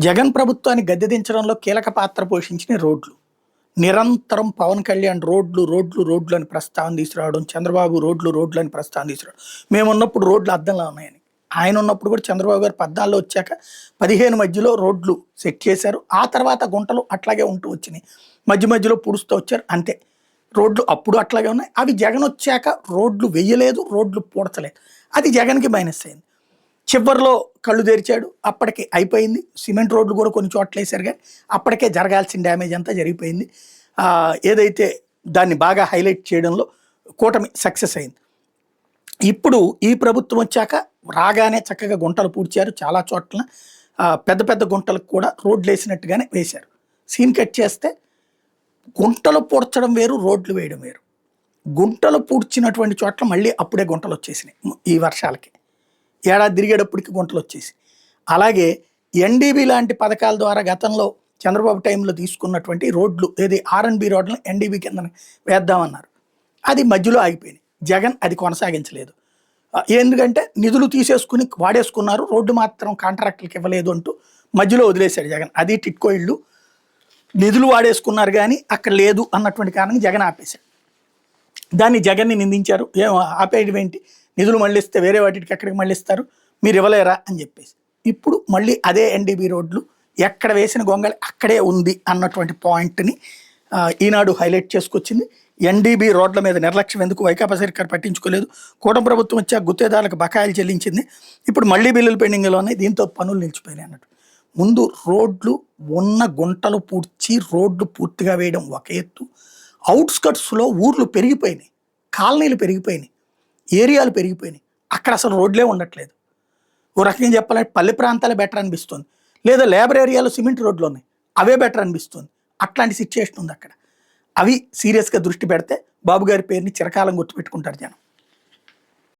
జగన్ ప్రభుత్వాన్ని గద్దెదించడంలో కీలక పాత్ర పోషించిన రోడ్లు. నిరంతరం పవన్ కళ్యాణ్ రోడ్లు, రోడ్లు, రోడ్లు అని ప్రస్తావన తీసుకురావడం, చంద్రబాబు రోడ్లు, రోడ్లు అని ప్రస్తావన తీసుకురావడం. మేమున్నప్పుడు రోడ్లు అద్దంలా ఉన్నాయని. ఆయన ఉన్నప్పుడు కూడా చంద్రబాబు గారు 14 వచ్చాక 15 మధ్యలో రోడ్లు సెట్ చేశారు. ఆ తర్వాత గుంటలు అట్లాగే ఉంటూ వచ్చినాయి. మధ్య మధ్యలో పుడుస్తూ వచ్చారు అంతే. రోడ్లు అప్పుడు అట్లాగే ఉన్నాయి. అవి జగన్ వచ్చాక రోడ్లు వెయ్యలేదు, రోడ్లు పూడ్చలేదు. అది జగన్కి మైనస్ అయింది. చివరిలో కళ్ళు తెరిచాడు, అప్పటికి అయిపోయింది. సిమెంట్ రోడ్లు కూడా కొన్ని చోట్ల వేశారు కానీ అప్పటికే జరగాల్సిన డ్యామేజ్ అంతా జరిగిపోయింది. ఏదైతే దాన్ని బాగా హైలైట్ చేయడంలో కూటమి సక్సెస్ అయింది. ఇప్పుడు ఈ ప్రభుత్వం వచ్చాక రాగానే చక్కగా గుంటలు పూడ్చారు. చాలా చోట్ల పెద్ద పెద్ద గుంటలకు కూడా రోడ్లు వేసినట్టుగానే వేశారు. సీన్ కట్ చేస్తే గుంటలు పూడ్చడం వేరు, రోడ్లు వేయడం వేరు. గుంటలు పూడ్చినటువంటి చోట్ల మళ్ళీ అప్పుడే గుంటలు వచ్చేసినాయి ఈ వర్షాలకి. ఏడాది తిరిగేటప్పటికి గుంటలు వచ్చేసి. అలాగే ఎన్డీబీ లాంటి పథకాల ద్వారా గతంలో చంద్రబాబు టైంలో తీసుకున్నటువంటి రోడ్లు, ఏది ఆర్ఎన్బి రోడ్లను ఎన్డీబీ కింద వేద్దామన్నారు. అది మధ్యలో ఆగిపోయింది. జగన్ అది కొనసాగించలేదు. ఎందుకంటే నిధులు తీసేసుకుని వాడేసుకున్నారు, రోడ్డు మాత్రం కాంట్రాక్టులకు ఇవ్వలేదు అంటూ మధ్యలో వదిలేశాడు జగన్. అది టిట్కో ఇళ్ళు నిధులు వాడేసుకున్నారు కానీ అక్కడ లేదు అన్నటువంటి కారణంగా జగన్ ఆపేశాడు. దాన్ని జగన్ని నిందించారు. ఏం ఆపేయడం ఏంటి, నిధులు మళ్ళిస్తే వేరే వాటికి ఎక్కడికి మళ్ళిస్తారు, మీరు ఇవ్వలేరా అని చెప్పేసి. ఇప్పుడు మళ్ళీ అదే ఎన్డీబీ రోడ్లు ఎక్కడ వేసిన గొంగళి అక్కడే ఉంది అన్నటువంటి పాయింట్ని ఈనాడు హైలైట్ చేసుకొచ్చింది. ఎన్డీబీ రోడ్ల మీద నిర్లక్ష్యం ఎందుకు, వైకాపా సర్కార్ పట్టించుకోలేదు, కూటమి ప్రభుత్వం వచ్చాక గుత్తేదారులకు బకాయిలు చెల్లించింది, ఇప్పుడు మళ్ళీ బిల్లులు పెండింగ్లో ఉన్నాయి, దీంతో పనులు నిలిచిపోయినాయి అన్నట్టు. ముందు రోడ్లు ఉన్న గుంటలు పూడ్చి రోడ్లు పూర్తిగా వేయడం ఒక ఎత్తు. అవుట్స్కట్స్లో ఊర్లు పెరిగిపోయినాయి, కాలనీలు పెరిగిపోయినాయి, ఏరియాలు పెరిగిపోయినాయి. అక్కడ అసలు రోడ్లే ఉండట్లేదు. ఓ రకంగా చెప్పాలంటే పల్లె ప్రాంతాలే బెటర్ అనిపిస్తుంది, లేదా లేబర్ ఏరియాలో సిమెంట్ రోడ్లు ఉన్నాయి, అవే బెటర్ అనిపిస్తుంది. అట్లాంటి సిచ్యుయేషన్ ఉంది అక్కడ. అవి సీరియస్గా దృష్టి పెడితే బాబు గారి పేరుని చిరకాలం గుర్తుపెట్టుకుంటారు జనం.